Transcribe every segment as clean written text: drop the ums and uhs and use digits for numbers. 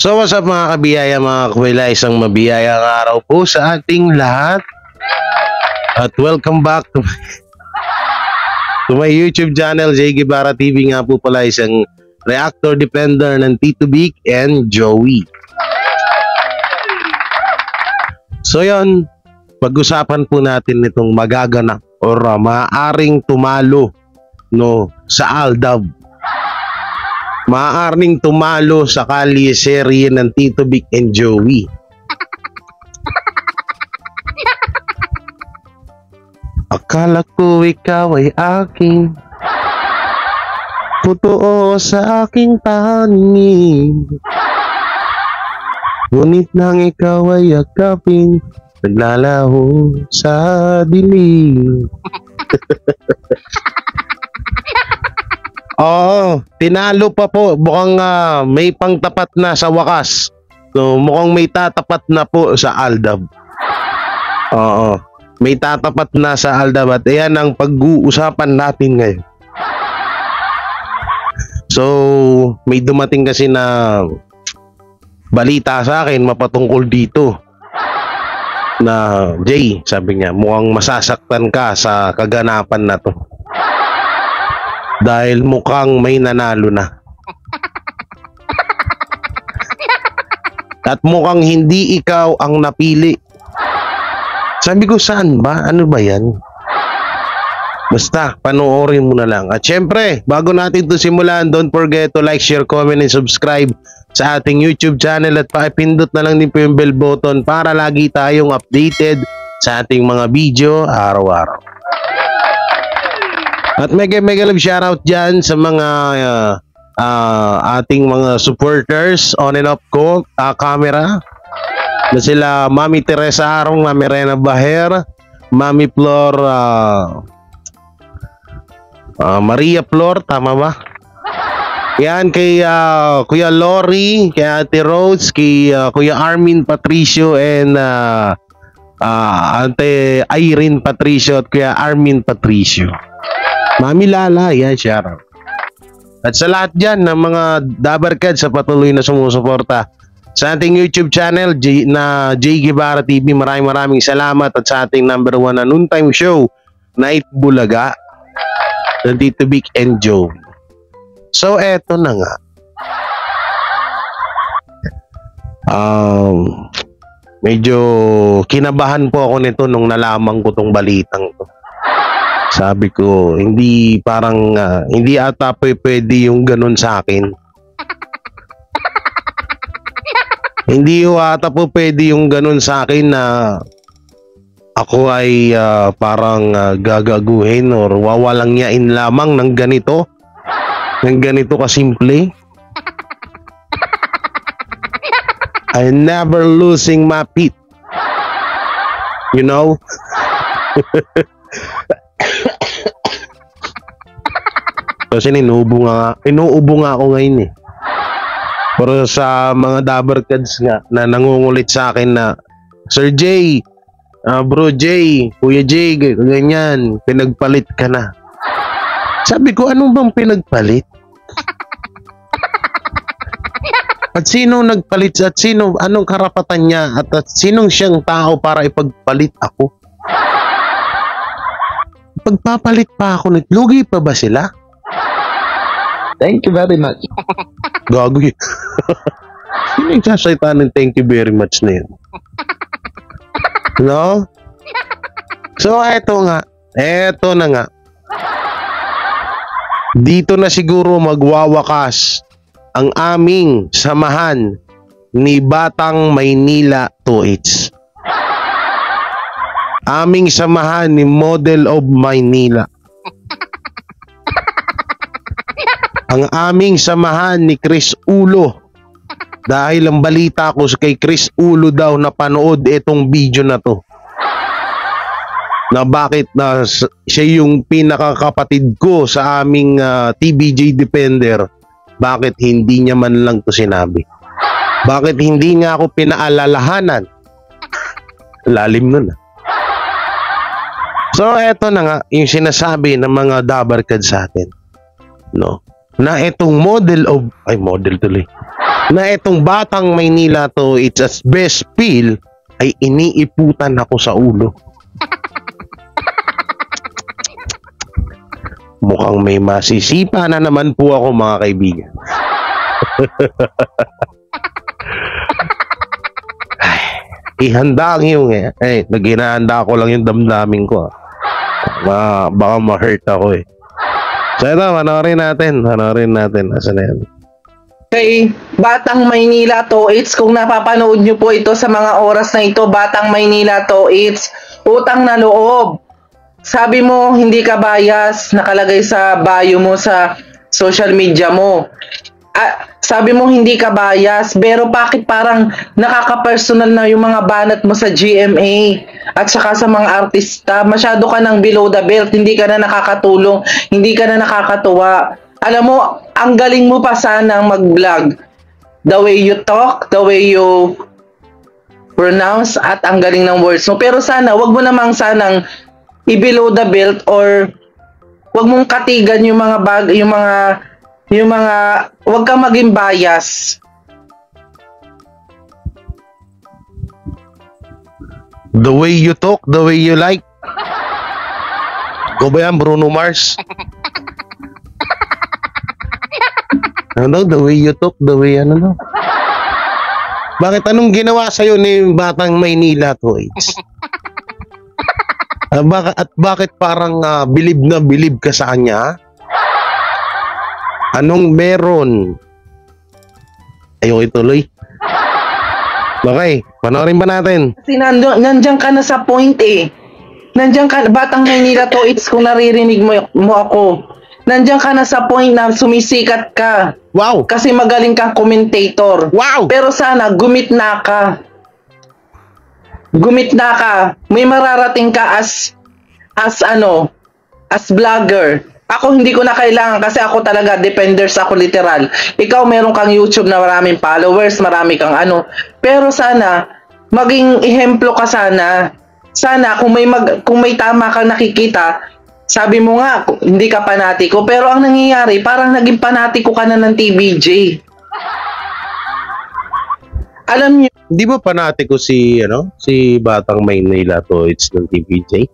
So what's up mga kabiyaya, mga kakwela, isang mabiyayang araw po sa ating lahat. At welcome back to my YouTube channel, Jay Guevara TV, nga po pala isang reactor defender ng Tito Vic and Joey. So yon, pag-usapan po natin nitong magaganap or maaaring tumalo sa Aldab. Maaaring tumalo sa kalye-serye ng Tito Vic and Joey. Akala ko ikaw ay aking, totoo sa aking paningin. Ngunit nang ikaw ay yakapin, naglalaho sa dilim. Oo, tinalo pa po. Mukhang may pangtapat na sa wakas. So, mukhang may tatapat na po sa Aldab. Oo, may tatapat na sa Aldab. At ayan ang pag-uusapan natin ngayon. So, may dumating kasi na balita sa akin mapatungkol dito. Na, Jay, sabi niya, mukhang masasaktan ka sa kaganapan na to. Dahil mukhang may nanalo na. At mukhang hindi ikaw ang napili. Sabi ko, saan ba? Ano ba yan? Basta, panoorin mo na lang. At syempre, bago natin ito simulan, don't forget to like, share, comment, and subscribe sa ating YouTube channel. At pakipindot na lang din po yung bell button para lagi tayong updated sa ating mga video araw-araw. At mega love shoutout dyan sa mga ating mga supporters on and off camera na sila Mami Teresa Arong, Mami Rena Baher, Mami Flor, Maria Flor, tama ba? Yan kay Kuya Lori, kay Ate Rose, kay Kuya Armin Patricio, and Ate Irene Patricio at Kuya Armin Patricio. Mami Lala, yan, shoutout. At sa lahat dyan ng mga Dabarkad sa patuloy na sumusuporta sa ating YouTube channel na Jay Guevara TV, maraming salamat. At sa ating number 1 na noontime show, Night Bulaga, ng Tito Vic and Joey. So, eto na nga. Medyo kinabahan po ako nito nung nalaman ko tong balitang to. Sabi ko, hindi ata pwede yung ganun sa akin. Hindi ata po pwede yung ganun sa akin na ako ay parang gagaguhin or wawalang yain lamang ng ganito. Ng ganito kasimple. I never losing my feet. You know? Kasi inuubo nga ako ngayon eh. Pero sa mga Dabarkads nga na nangungulit sa akin na, Sir Jay, Bro Jay, Kuya Jay, ganyan, pinagpalit ka na. Sabi ko, anong bang pinagpalit? At sino nagpalit? At sino, anong karapatan niya? At sinong siyang tao para ipagpalit ako? Pagpapalit pa ako, lugi pa ba sila? Thank you very much. Gago yun. Sino yung sasayta ng thank you very much na yun? No? So, eto na nga. Dito na siguro magwawakas ang aming samahan ni Batang Maynila 2H. Aming samahan ni Model of Maynila. Ang aming samahan ni Chris Ulo. Dahil ang balita ko kay Chris Ulo daw na panood itong video na to. Na bakit na siya yung pinakakapatid ko sa aming TBJ Defender. Bakit hindi niya man lang to sinabi? Bakit hindi niya ako pinaalalahanan? Lalim nun ah. So eto na nga yung sinasabi ng mga Dabarkad sa atin. No? Na itong model na itong Batang Maynila to, it's as best feel, ay iniiputan ako sa ulo. Mukhang may masisipa na naman po ako, mga kaibigan. Ay, ihanda ang iyong naghinahanda ko lang yung damdamin ko. Baka ma-hurt ako eh. So ito, panoorin natin. Asan na yan? Kay Batang Maynila to, it's kung napapanood nyo po ito sa mga oras na ito, Batang Maynila to, it's utang na loob. Sabi mo, hindi ka bias, nakalagay sa bio mo sa social media mo. Sabi mo, hindi ka bias, pero bakit parang nakaka-personal na yung mga banat mo sa GMA at saka sa mga artista? Masyado ka ng below the belt, hindi ka na nakakatulong, hindi ka na nakakatuwa. Alam mo, ang galing mo pa sanang mag-vlog. The way you talk, the way you pronounce, at ang galing ng words mo. Pero sana, wag mo namang sanang i-below the belt or wag mong katigan yung mga wag kang maging bias. The way you talk, the way you like. Go ba yan, Bruno Mars? Ano, the way you talk, the way ano no? Bakit anong ginawa sa'yo ni Batang Maynila to, H? Bakit parang bilib na bilib ka sa kanya? Anong meron? Ayaw ituloy. Okay, panoorin pa natin. Kasi nandiyan ka na sa point eh. Nandiyan ka, Batang Maynila to, it's kung naririnig mo ako. Nandiyan ka na sa point na sumisikat ka. Wow! Kasi magaling kang commentator. Wow! Pero sana, gumit na ka. May mararating ka as vlogger. Ako hindi ko na kailangan kasi ako talaga defenders ako literal. Ikaw meron kang YouTube na maraming followers, marami kang ano. Pero sana maging ehemplo ka sana. Sana kung may tama kang nakikita, sabi mo nga hindi ka panatiko, pero ang nangyayari parang naging panatiko ka na ng TVJ. Alam niyo, Di ba panatiko si Batang Maynila to, it's ng TVJ?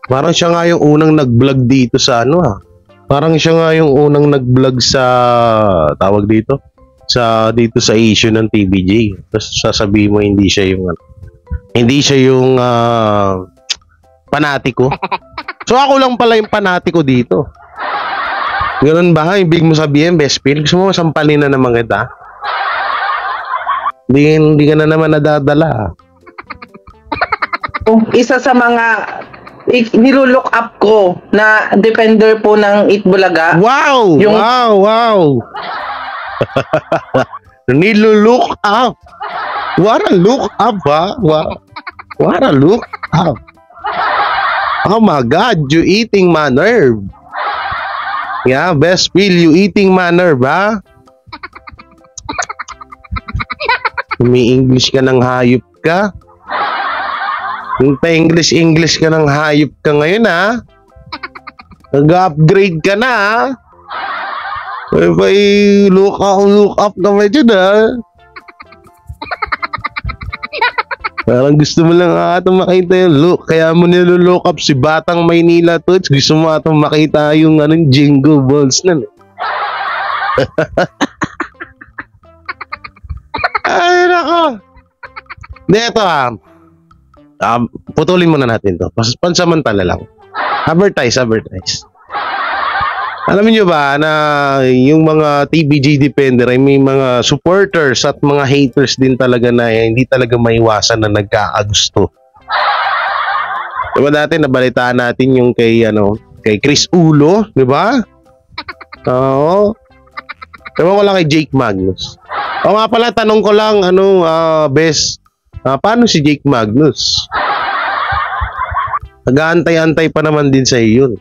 Parang siya nga yung unang nag-vlog dito sa Parang siya nga yung unang nag-vlog sa tawag dito sa issue ng TVJ. Tapos sasabihin mo hindi siya yung panatiko. So ako lang pala yung panatiko dito. Ganun ba? Ibig mo sabihin, best friend, gusto mo sampalin na naman kita? Hindi ka na naman nadadala. isa sa mga nilulook up ko na defender po ng Itbulaga. Wow! Wow! Nilulook up. What a look up, ha? Wow. What a look up. Oh my God, you eating my nerve. Yeah, best feel, you eating my nerve, ha? Umi-English ka ng hayop ka. English ka ng hayop ka ngayon, ha? Nag-upgrade ka na, ha? May look up ka ba dyan, ha? Parang gusto mo lang atong makita yung look. Kaya mo nilo-look up si Batang Maynila to. Gusto mo atong makita yung jingle balls na. Ay, nako. Neto putulin muna natin to. Pansamantala lang. Advertise. Alam niyo ba na yung mga TVJ defender ay may mga supporters at mga haters din talaga na hindi talaga maiwasan na nagkakagusto. Diba dati nabalitaan natin yung kay Chris Ulo, di ba? Oo. Diba wala kay Jake Magnus. O nga pala, tanong ko lang, best, paano si Jake Magnus? Nag-aantay-antay pa naman din sa iyo yun.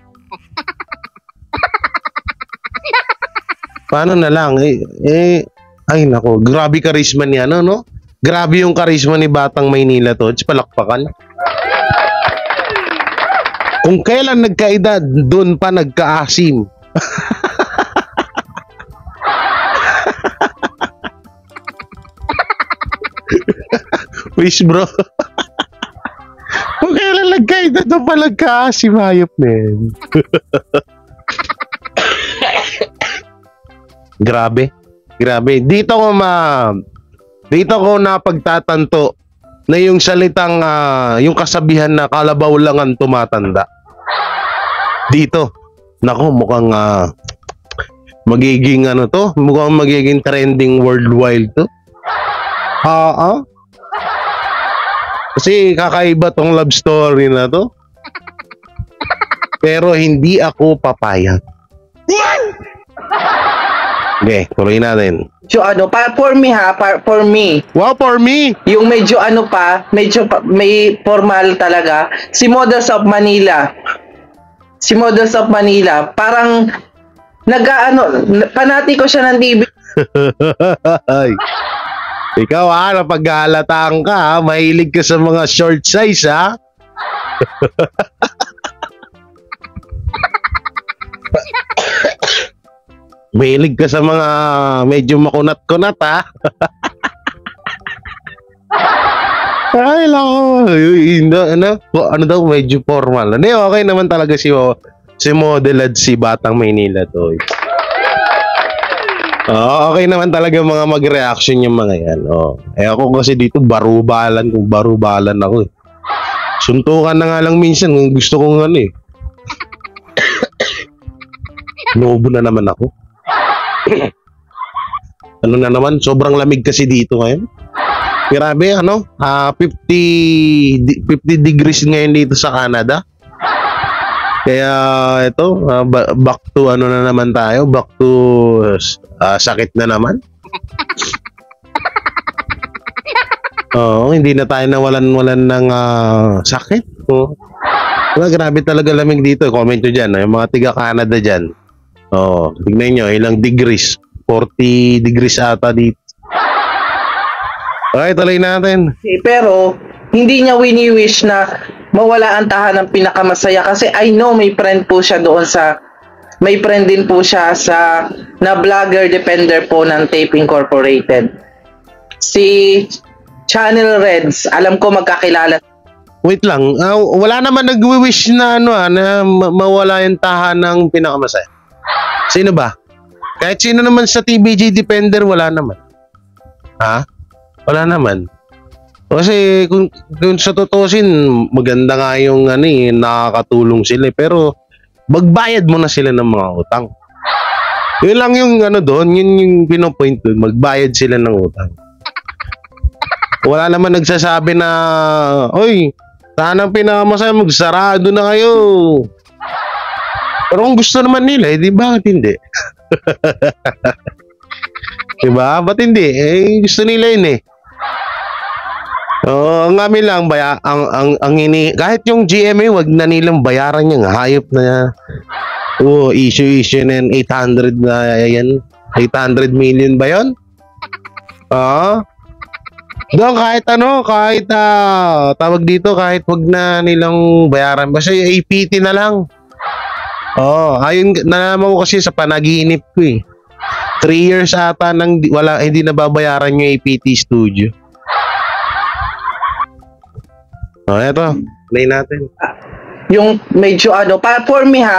Paano na lang? Ay nako, grabe karisma niya, no? Grabe yung karisma ni Batang Maynila to. It's palakpakan. Kung kailan nagkaedad, doon pa nagkaasim. Please bro. Kung kailan nagkain na ito palagka si Mayop men. Grabe. Dito ko napagtatanto na yung salitang yung kasabihan na kalabaw lang ang tumatanda. Dito. Nako, mukhang magiging mukhang magiging trending worldwide to. Kasi kakaiba tong love story na to. Pero hindi ako papayag. Okay, tuloy natin. Medyo for me. Wow, for me! Yung medyo may formal talaga. Si Models of Manila. Parang panati ko siya ng TV. Ikaw napaghahalataan ka mahilig ka sa mga short size Mahilig ka sa mga medyo makunat-kunat Ay, lako. Ano daw, medyo formal. Hindi, okay naman talaga si model at si Batang Maynila to. Okay naman talaga mga mag-reaction yung mga yan. Ako kasi dito barubalan ako. Suntukan na nga lang minsan kung gusto kong Lobo na naman ako. Ano na naman, sobrang lamig kasi dito ngayon. Grabe, 50 degrees ngayon dito sa Canada. Kaya ito, back to na naman tayo, back to sakit na naman. Hindi na tayo nawalan ng sakit. Grabe talaga lamig dito. Comment nyo dyan, yung mga tiga Canada dyan. Tignan nyo, ilang degrees. 40 degrees ata dito. Okay, tuloy natin. Pero hindi niya wini-wish na mawala ang tahanang pinakamasaya kasi I know may friend din po siya na vlogger depender po ng Tape Incorporated. Si Channel Reds, alam ko magkakilala. Wait lang, wala naman nag-wish na na mawala yung tahanang pinakamasaya. Sino ba? Kahit sino naman sa TBJ Depender, wala naman. Wala naman. Kasi kung sa tutusin, maganda nga yung nakakatulong sila. Pero magbayad mo na sila ng mga utang. Yun lang yung doon, yun yung pinopoint doon. Magbayad sila ng utang. Wala naman nagsasabi na, oy, tanang pinakamasaya, magsarado na kayo. Pero kung gusto naman nila, di bakit hindi? Diba? Ba't hindi? Gusto nila yun ang amin lang kahit yung GMA wag na nilang bayaran yung hayop na issue na yan, 800 na yan, 800 million ba yun? Doon kahit tawag dito, kahit wag na nilang bayaran basta yung APT na lang. Ayun, nalaman ko kasi sa panaginip ko 3 years ata hindi nababayaran yung APT studio. Eto, play natin. Yung medyo for me.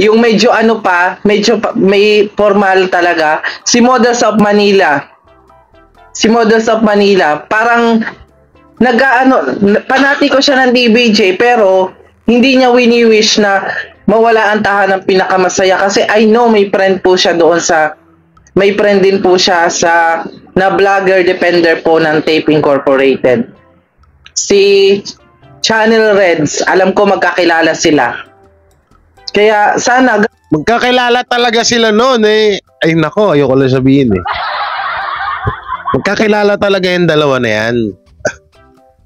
Yung medyo may formal talaga. Si Models of Manila. Parang panati ko siya ng DBJ pero hindi niya wini-wish na mawala ang tahanang pinakamasaya kasi I know may friend din po siya na vlogger depender po ng Tape Incorporated. Si Channel Reds, alam ko magkakilala sila. Kaya sana magkakilala talaga sila noon Ay nako, ayoko lang sabihin Magkakilala talaga yung dalawa na yan.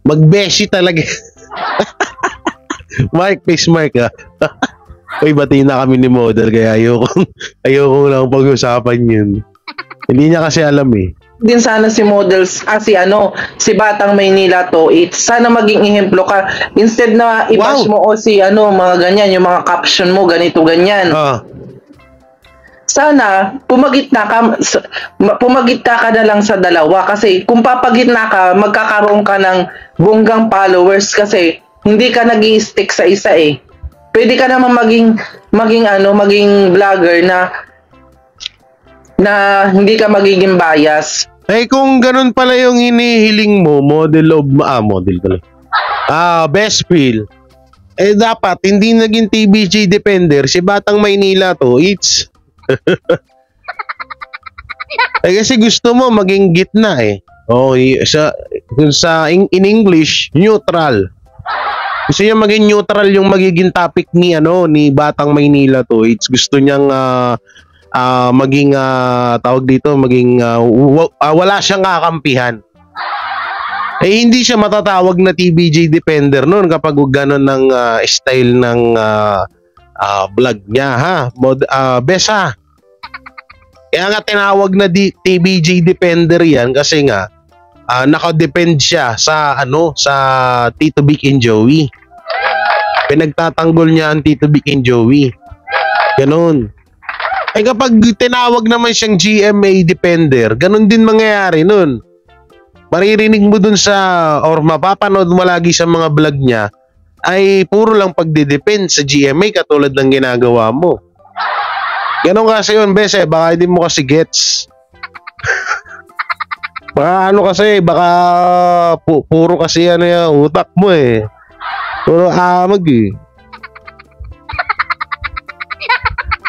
Magbeshi talaga. Mark, face mark Uy, bati na kami ni Model kaya ayoko lang pag-usapan yun. Hindi niya kasi alam din sana si Models, si Batang Maynila to, sana maging ehemplo ka. Instead na i-bash mo mga ganyan, yung mga caption mo, ganito, ganyan. sana pumagitna ka na lang sa dalawa kasi kung papagitna ka, magkakaroon ka ng bonggang followers kasi hindi ka nag-i-stick sa isa eh. Pwede ka naman maging vlogger na hindi ka magiging bias. Eh kung ganun pala yung hinihiling mo, model pala. Best Phil. Eh dapat hindi naging TBJ Defender si Batang Maynila to. It's eh kasi gusto mo maging gitna eh. In English, neutral. Gusto niya maging neutral yung magiging topic ni Batang Maynila to. It's gusto niyang maging tawag dito, wala siyang kakampihan. Eh hindi siya matatawag na TBJ Defender noon kapag gano'n ng style ng vlog niya ha. Bes ha. Kaya nga tinawag na TBJ Defender yan kasi nga naka-depend siya sa sa Tito Vic and Joey. Pinagtatanggol niya ang Tito Vic and Joey. Ganun. Eh kapag tinawag naman siyang GMA Defender, ganun din mangyayari nun. Maririnig mo dun or mapapanood mo lagi sa mga vlog niya ay puro lang pagdidepend sa GMA katulad ng ginagawa mo. Ganun kasi yun, bes baka hindi mo kasi gets. Baka baka puro kasi utak mo eh. Puro amag eh.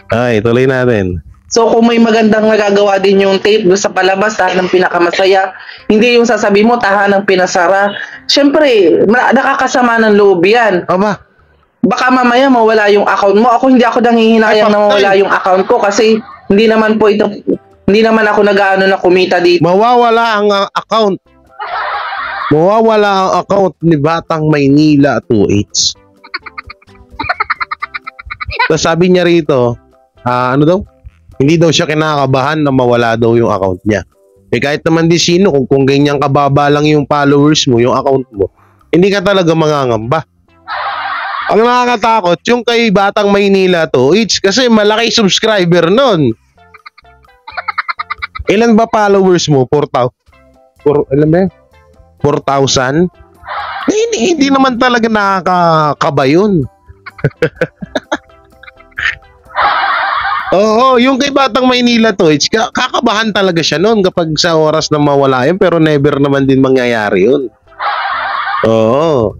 Ay, tuloy natin. So kung may magandang nagagawa din yung tape doon sa palabas, tahanang pinakamasaya, hindi yung sasabi mo tahanang pinasara. Syempre, nakakasama ng loob yan. Aba, baka mamaya mawala yung account mo. Hindi ako nanghihinayang na mawala yung account ko kasi hindi naman ako nag-aano na kumita dito. Mawawala ang account. Mawawala ang account ni Batang Maynila 2H. Tapos sabi niya rito, hindi daw siya kinakabahan na mawala daw yung account niya. Eh kahit naman di sino, kung ganyan kababa lang yung followers mo, yung account mo, hindi ka talaga mangangamba. Ang nakakatakot, yung kay Batang Maynila to, kasi malaki subscriber nun. Ilan ba followers mo? 4,000? 4,000? Hindi naman talaga nakakaba yun. Oo, yung kay Batang Maynila to, kakabahan talaga siya noon kapag sa oras na mawala yun, pero never naman din mangyayari yun. Oo.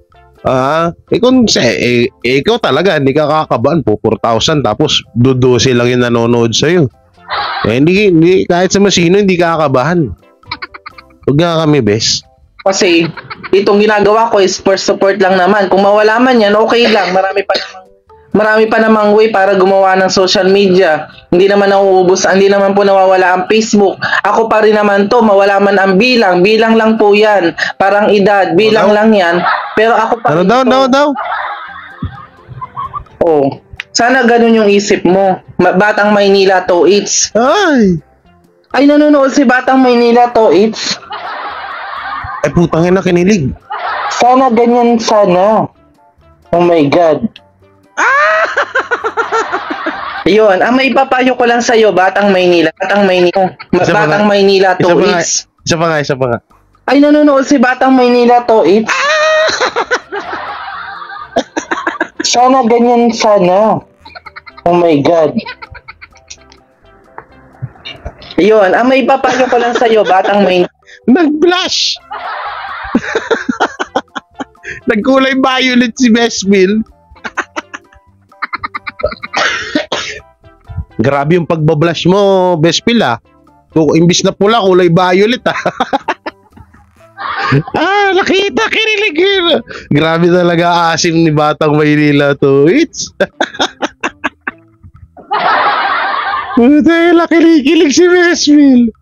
Kung ikaw talaga, hindi ka kakabahan po, 4,000 tapos 12 lang yung nanonood sa'yo. Hindi, kahit sa masino, hindi kakabahan. Huwag nga kami, bes. Kasi itong ginagawa ko is for support lang naman. Kung mawala man yan, okay lang. Marami pa namang way para gumawa ng social media. Hindi naman nauubos, hindi naman po nawawala ang Facebook. Ako pa rin naman to, mawala man ang bilang. Bilang lang po yan. Parang edad, bilang lang yan. Pero ako pa rin daw. Oh, sana ganun yung isip mo. Batang Maynila to, it's. Ay, nanonood si Batang Maynila to, it's. Ay, putang ina, kinilig. Sana ganyan, sana. Oh my God. Yun, ang may papayo ko lang sa'yo, Batang Maynila. Batang Maynila to, it's. Isa pa nga. Ay, nanonood si Batang Maynila to, it's. Sana ganyan, sana. Oh my God. Yun, ang may papayo ko lang sa'yo, Batang Maynila. Nag-blush! Nagkulay violet si Besville. Grabe yung pagbablush mo, Besville imbis na pula, kulay violet nakita, kinilig yun. Grabe talaga asim ni Batang Maynila to. Kinikilig si Besville.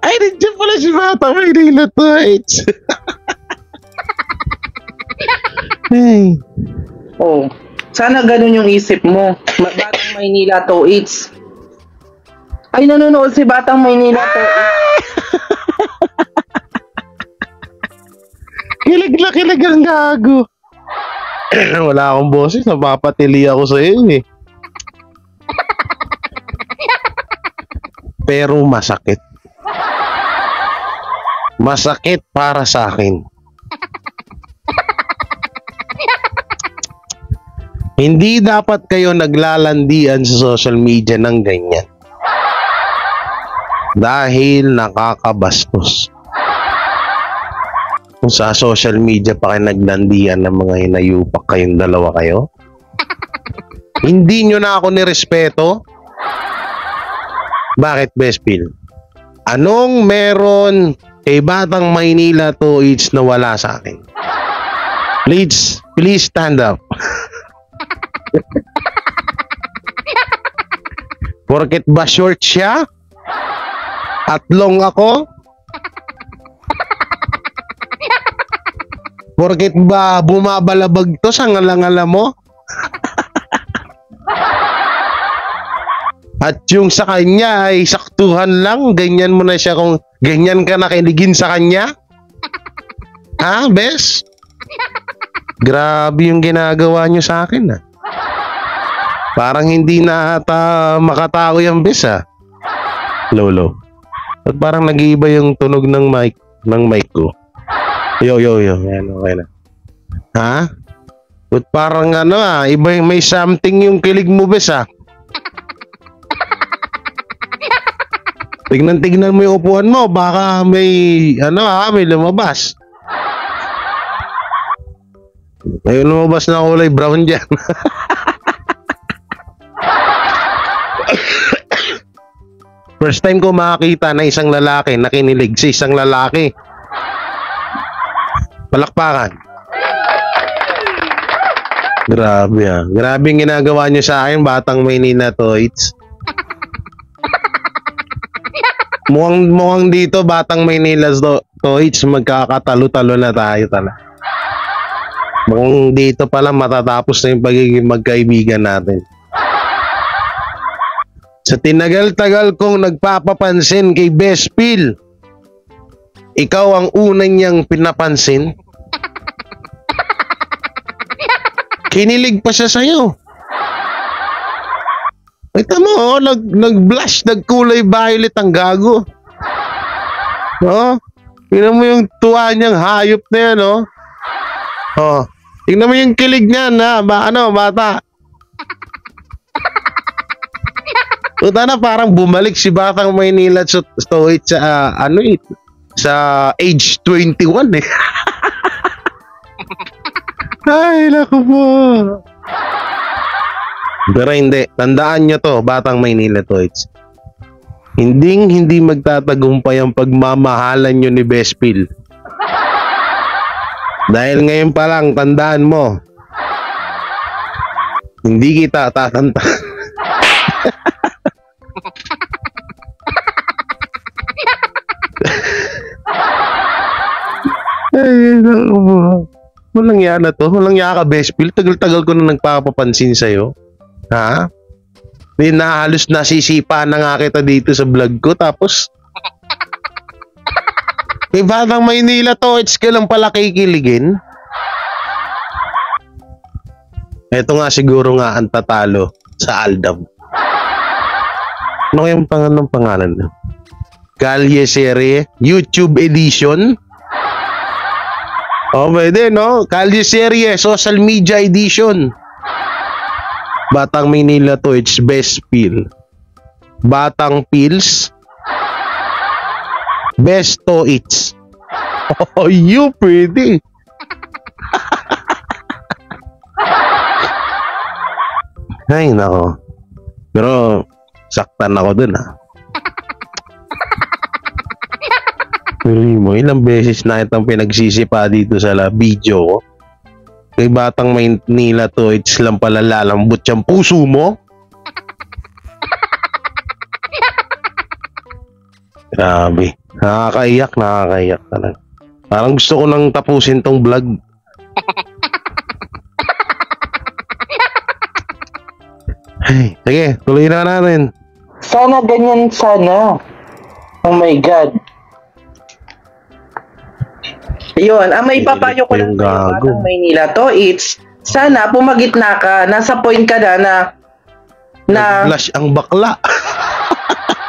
Ay, nandiyan pala si Batang Maynila to. Hey. Oh, sana ganun yung isip mo. Batang Maynila to, it's. Ay, nanonood si Batang Maynila to, Kilig na kilig ang gago. Wala akong boses, napapatili ako sa iyo pero masakit. Masakit para sa akin. Hindi dapat kayo naglalandian sa social media ng ganyan. Dahil nakakabastos. Kung sa social media pa kayo naglandian ng mga hinayupak kayong dalawa kayo, hindi nyo na ako nirespeto. Bakit, Bespil? Anong meron kay Batang Maynila to it's na wala sa akin? Please stand up. Porket ba short siya? At long ako? Porket ba bumabalabag to sa ngalangala mo? At yung sa kanya ay saktuhan lang, ganyan mo na siya kung ganyan ka nakiligin sa kanya? Ha, bes? Grabe yung ginagawa nyo sa akin, ha? Parang hindi na ata makatao yung bes, ha? Lolo. At parang nag-iiba yung tunog ng mic ko. Yo. Ayan, okay na. Ha? At parang iba may something yung kilig mo, bes, ha? Tignan mo yung upuan mo, baka may may lumabas. May lumabas na kulay brown dyan. First time ko makakita na isang lalaki na kinilig sa isang lalaki. Palakpakan. Grabe, ha. Grabe yung ginagawa nyo sa akin, Batang Maynila to. Mukhang dito, Batang Maynila to, magkakatalo-talo na tayo talaga. Mukhang dito pala matatapos na yung pagiging magkaibigan natin. Sa tinagal-tagal kong nagpapapansin kay Bespil, ikaw ang unang niyang pinapansin. Kinilig pa siya sa'yo. Ito mo, nag-blush, nagkulay violet ang gago. Tingnan mo yung tuwa niyang hayop na yan, tingnan mo yung kilig niyan, bata. Tuta na parang bumalik si Batang Maynila sa sa age 21 eh. Ay, naku po. Pero hindi, tandaan nyo to, Batang Maynila to. Hindi magtatagumpay ang pagmamahalan nyo ni Bespil. Dahil ngayon pa lang, tandaan mo, hindi kita tatanta. Ay, naku po. Walang yan na to. Walang yan ka, Bespil. Tagal-tagal ko na nagpapapansin sa'yo. Ha? Halos nasisipa na nga kita dito sa vlog ko. Tapos, kay Batang Maynila to, it's ka lang pala kikiligin. Ito nga siguro nga ang tatalo sa Aldab. Ano kayong pangalan? Kalye Serie, YouTube Edition. Pwede, no? Kalye Serie, Social Media Edition. Batang Maynila to, it's Bespil. Batang Pils. Best to it's. You pwede. Ay, nako. Pero, saktan ako dun, ha? Pili mo, ilang beses na itong pinagsisipa dito sa video ko. Kay Batang Maynila to, it's lang pala lalambot yung puso mo. Grabe. Nakakaiyak talaga. Parang gusto ko nang tapusin tong vlog. Ay, sige, tuloy na natin. Sana ganyan sana. Oh my God. Yun, may papayo ko lang sa'yo, Batang Maynila to, it's sana pumagitna ka, nasa point ka na Nag-flash ang bakla.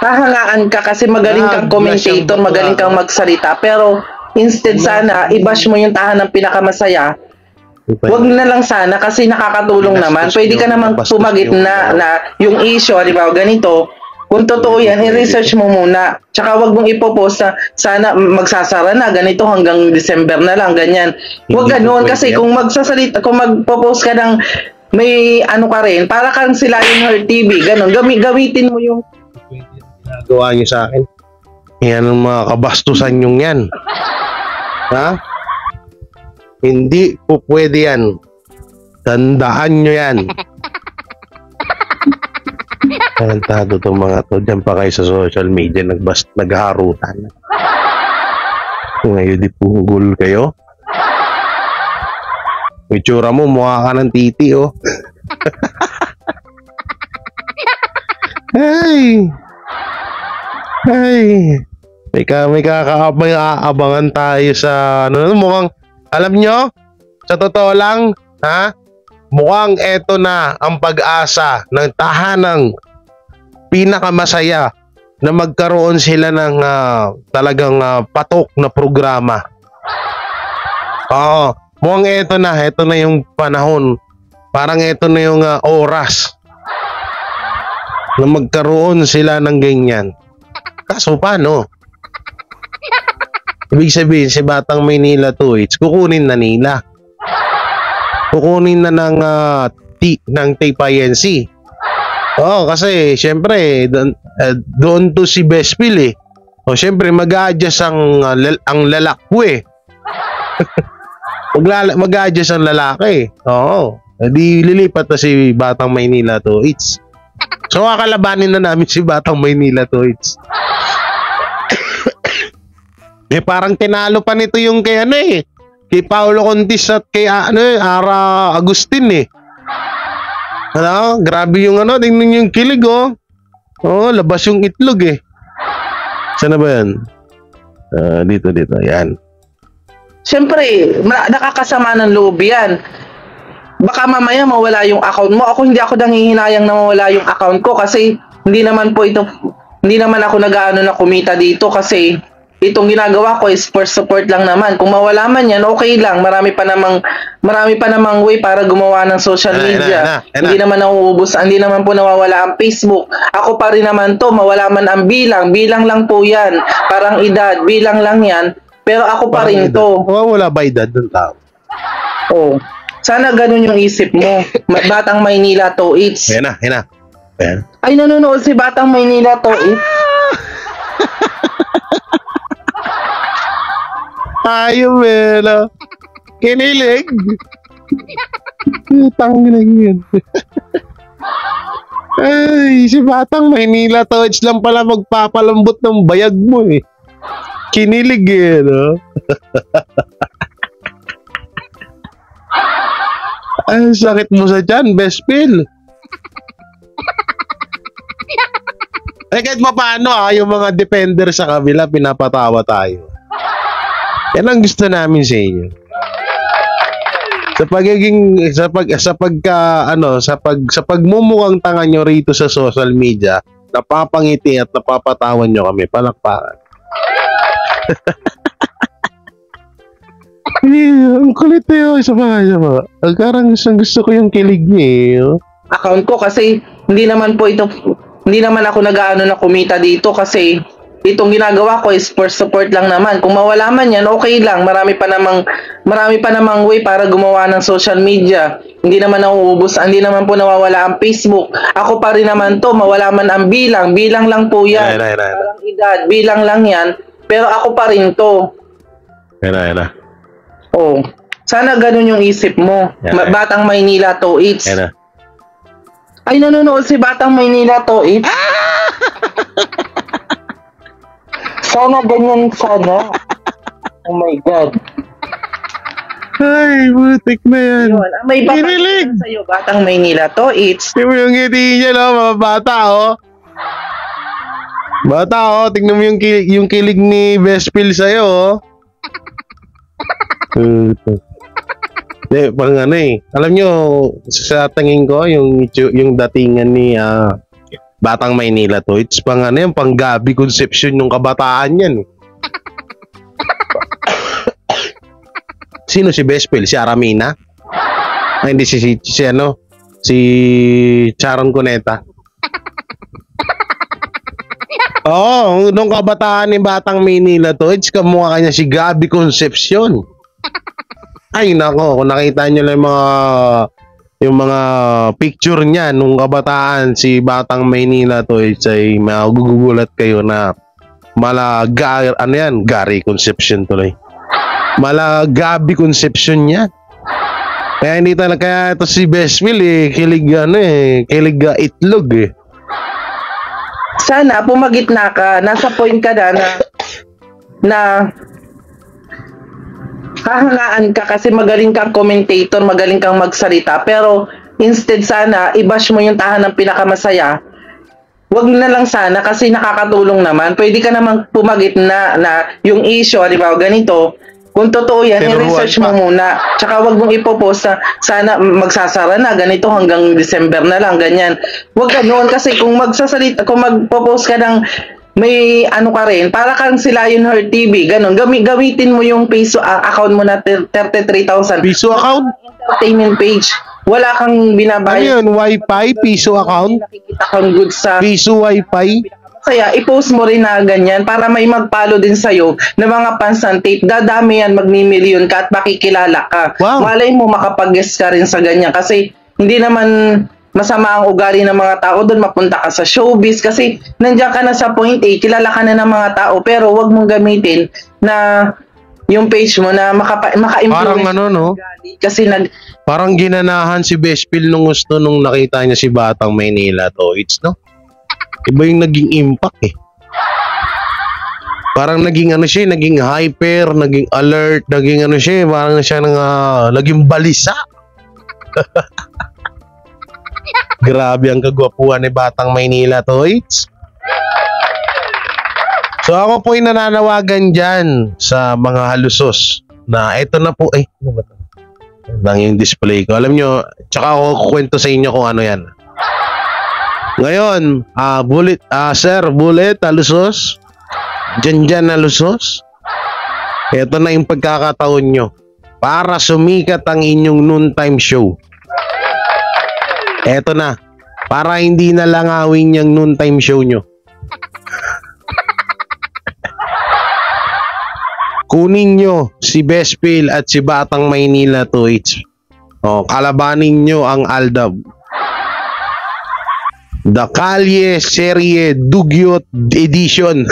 hahangaan ka kasi magaling kang commentator, magaling kang magsalita. Pero instead sana, i-bash mo yung tahanang pinakamasaya. Wag na lang sana kasi nakakatulong naman. Pwede ka naman pumagit na yung issue, di ba? Ganito. Kung totoo yan, i-research mo muna. Tsaka wag mong ipopost na sana magsasara na, ganito hanggang December na lang, ganyan. Wag ganoon kasi kung magsasalita, kung magpo-post ka ng may ano ka rin, para kang sila yung Her TV, ganun. Gamitin mo yung ginagawa niyo sa akin. Yan ang mga kabastusan yung yan. Ha? Hindi po pwede yan. Tandaan nyo yan. Tantado itong mga to. Diyan pa kayo sa social media nagharutan. Ngayon di punggol kayo. Itsura mo, mukha ka ng titi, oh. Hey! Hey! May aabangan tayo sa ano, mukhang alam nyo, sa totoo lang, ha? Mukhang eto na ang pag-asa ng tahanang pinakamasaya na magkaroon sila ng talagang patok na programa. Oo, mukhang eto na yung panahon. Parang eto na yung oras na magkaroon sila ng ganyan. Kaso paano? Ibig sabihin, si Batang Maynila 2H, kukunin na nila. Kukunin na ng TPNC. Oo, kasi, syempre, doon to si Bespil eh. O, syempre, mag-a-adjust ang lalakbo eh. Mag-a-adjust ang lalaki. Oo. Di lilipat na si Batang Maynila 2H. So, kakalabanin na namin si Batang Maynila 2H. Eh parang tinalo pa nito yung kay ano eh. Kay Paolo Contis at kay Ara Agustin eh. Ano? Grabe yung ano, tingnan yung kilig oh. Oh, labas yung itlog eh. Saan na ba yan? Dito. Yan. Siyempre, nakakasama ng loob yan. Baka mamaya mawala yung account mo. Hindi ako nanghihinayang na mawala yung account ko kasi hindi naman ako nag-aano na kumita dito kasi itong ginagawa ko is for support lang naman. Kung mawala man yan, okay lang. Marami pa namang way para gumawa ng social media. Hindi naman nauubos, hindi naman po nawawala ang Facebook. Ako pa rin naman to, mawala man ang bilang. Bilang lang po yan. Parang edad, bilang lang yan. Pero ako pa rin to. Wala ba edad ng tao? Oh. Sana ganun yung isip mo. Batang Maynila 2H. Yan na. Ay, nanonood si Batang Maynila 2H. Ayaw mela. Kinilig. Tangin yan. Ay, si Batang Maynila 2H lang pala magpapalambot ng bayag mo eh. Kinilig eh, no? Ay, sakit mo sa tiyan, Bespil. Eh, kahit paano yung mga defender sa kabila, pinapatawa tayo. Yan ang gusto namin sa inyo. Sa pagmumukhang tanga nyo rito sa social media, napapangiti at napapatawan nyo kami, palakpakan. Ang kulit yun, isa pa. Parang gusto ko yung kilig niya. Account ko kasi hindi naman ako nag-aano na kumita dito kasi itong ginagawa ko is for support lang naman. Kung mawala man yan, okay lang. Marami pa namang way para gumawa ng social media. Hindi naman nauubos, hindi naman po nawawala ang Facebook. Ako pa rin naman to, mawala man ang bilang. Bilang lang po yan. Parang edad, bilang lang yan. Pero ako pa rin to. Yan. Oh. Sana ganun yung isip mo. Batang Maynila 2H. Yan. Ay, nanonood si Batang Maynila 2H. Sana ganyan sana. Oh my God. Ay, butik na yan. Yun. May Kinilig. papakita sa'yo, Batang Maynila 2H. Tingnan mo yung ngiti niya, no? Mga bata, oh. Bata, oh. Tingnan mo yung kilig ni Bespil sa'yo, oh. Parang ano eh. Alam nyo, sa tingin ko, yung datingan Batang Maynila to. It's pang ano yan, pang Gabi Concepcion yung kabataan yan. Sino si Bespel? Si Aramina? Ay, hindi si ano? Si Charon Cuneta. Oo, nung kabataan ni Batang Maynila to, it's kamukha kanya si Gabi Concepcion. Ay nako, kung nakita nyo lang yung mga picture niya nung kabataan si Batang Maynila to, it's ay magugulat kayo na Gary Concepcion tuloy. Gabi Concepcion niya. Kaya hindi talaga, kaya ito si Bespel kilig itlog Sana pumagitna ka, nasa point ka na hahangaan ka kasi magaling kang commentator, magaling kang magsalita, pero instead sana i-bash mo yung tahanang pinakamasaya. Wag na lang sana kasi nakakatulong naman. Pwede ka namang pumagitna na yung issue, di ba, ganito. Kung totoo yan, i-research mo muna. Tsaka wag mong ipopost na sana magsasara na, ganito hanggang December na lang, ganyan. Wag ganoon kasi kung magpo-post ka ng may ano ka rin, para kang si Lionheart TV, ganun. Gamitin mo yung piso account mo na 33,000. Piso account? Entertainment page. Wala kang binabayad. Ano yun? Wi-Fi? Piso account? Nakikita kang good sa Piso Wi-Fi? Kaya i-post mo rin na ganyan para may mag-follow din sa'yo na mga fans ng tape. Dadami yan, magmimilyon ka at makikilala ka. Wow. Malay mo makapag-guest ka rin sa ganyan kasi hindi naman masama ang ugali ng mga tao doon, mapunta ka sa showbiz kasi nandiyan ka na sa point A, kilala ka na ng mga tao pero wag mong gamitin na yung page mo na maka-influence. Parang ano, no? Kasi parang ginanahan si Bespel nung gusto nung nakita niya si Batang Maynila to. It's no? Iba yung naging impact Parang naging ano siya, naging hyper, naging alert, naging ano siya, parang siya naging balisa. Grabe ang kagwapuhan ni Batang Maynila to, it's. So ako po'y nananawagan dyan sa mga halusos na eto na po, ano ba ito? Lang yung display ko. Alam nyo, tsaka ako kukwento sa inyo kung ano yan. Ngayon, Bullet, halusos. Dyan halusos. Eto na yung pagkakataon nyo para sumikat ang inyong noontime show. Eto na, para hindi na langawin yung noontime show nyo. Kunin nyo si Bespel at si Batang Maynila to, it's. Kalabanin nyo ang Aldab. The Kalye Serie Dugyot Edition.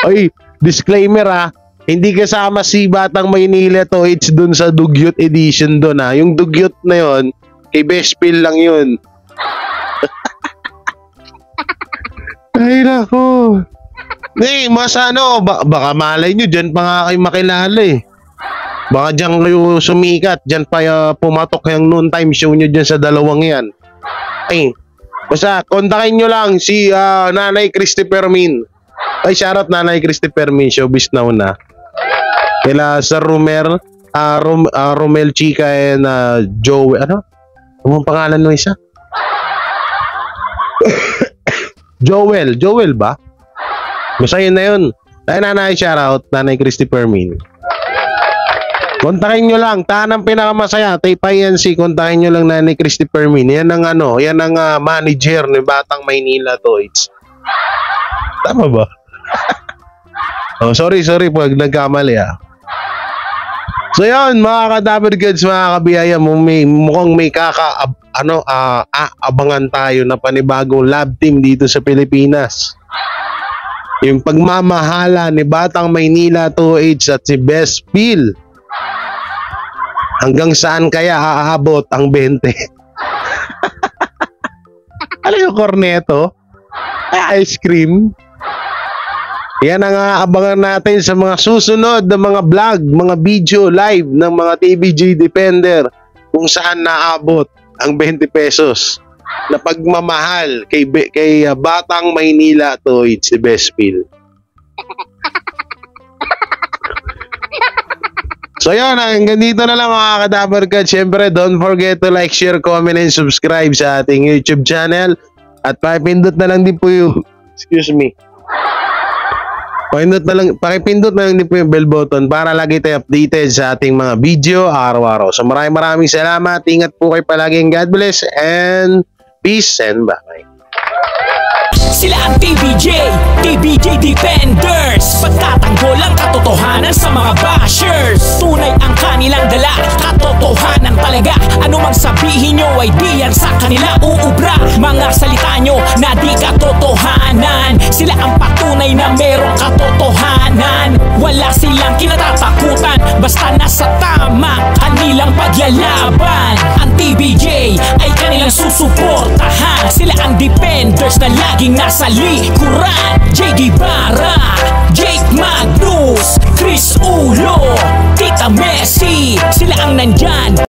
Ay, disclaimer hindi kasama si Batang Maynila to, it's dun sa Dugyot Edition dun Yung Dugyot na yon, kay Bespel lang yun. Ay nako. Mas baka malay nyo, dyan pa nga kayo makilala Baka dyan kayo sumikat, dyan pa pumatok yung noontime show nyo dyan sa dalawang yan. Basta kontakin nyo lang si Nanay Christy Permin. Ay, shoutout Nanay Christy Permin, showbiz now na. Kila sa Romel Chica and Joe, ano ang pangalan ng isa? Joel ba? Basta yun na yun. Ay, Nanay, shoutout Nanay Christy Permin. Kontakin nyo lang, tanang pinakamasaya, TPNC, kontakin nyo lang Nanay Christy Permin. Yan ang manager ni Batang Maynila to, it's. Tama ba? Sorry pag nagkamali So yun, mga ka-Dapper Goods, mga kabiyaya, mukhang may abangan tayo na panibagong lab team dito sa Pilipinas. Yung pagmamahala ni Batang Maynila 2H at si Bespel. Hanggang saan kaya aabot ang 20? Ano yung corneto? Ice cream? Yan ang abangan natin sa mga susunod na mga vlog, mga video live ng mga TVG Defender kung saan naabot ang 20 pesos na pagmamahal kay Batang Maynila to si Bespel. So So yun, hanggang dito na lang mga Kadabarkad. Siyempre, don't forget to like, share, comment, and subscribe sa ating YouTube channel. At pakipindot na lang din po yung, excuse me. Pakipindot na lang din po yung bell button para lagi tayo updated sa ating mga video araw-araw. So maraming salamat. Ingat po kayo palagi. God bless and peace and bye. Sila ang TBJ Defenders. Pagtatanggol ang katotohanan sa mga bashers. Tunay ang kanilang dala, katotohanan talaga. Anumang sabihin nyo ay di yan sa kanila uubra. Mga salita nyo na di katotohanan. Sila ang patunay na merong katotohanan. Wala silang kinatatakutan, basta nasa tama kanilang paglalaban. Ang TBJ ay kanilang susuportahan. Sila ang defenders na laging nasa likuran. JD Barra, Jake Magnus, Chris Ulo, Tita Messi. Sila ang nandyan